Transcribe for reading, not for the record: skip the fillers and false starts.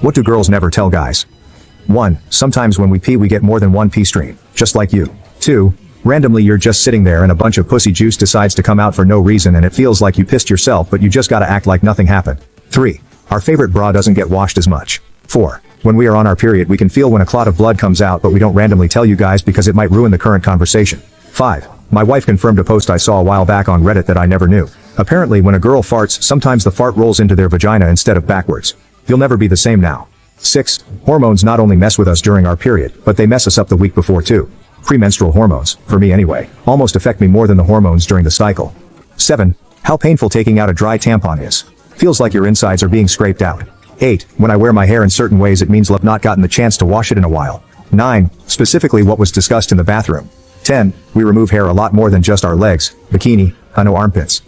What do girls never tell guys? 1. Sometimes when we pee we get more than one pee stream, just like you. 2. Randomly you're just sitting there and a bunch of pussy juice decides to come out for no reason and it feels like you pissed yourself but you just gotta act like nothing happened. 3. Our favorite bra doesn't get washed as much. 4. When we are on our period we can feel when a clot of blood comes out but we don't randomly tell you guys because it might ruin the current conversation. 5. My wife confirmed a post I saw a while back on Reddit that I never knew. Apparently when a girl farts sometimes the fart rolls into their vagina instead of backwards. You'll never be the same now. 6. Hormones not only mess with us during our period, but they mess us up the week before too. Premenstrual hormones, for me anyway, almost affect me more than the hormones during the cycle. 7. How painful taking out a dry tampon is. Feels like your insides are being scraped out. 8. When I wear my hair in certain ways it means I've not gotten the chance to wash it in a while. 9. Specifically what was discussed in the bathroom. 10. We remove hair a lot more than just our legs, bikini, no armpits.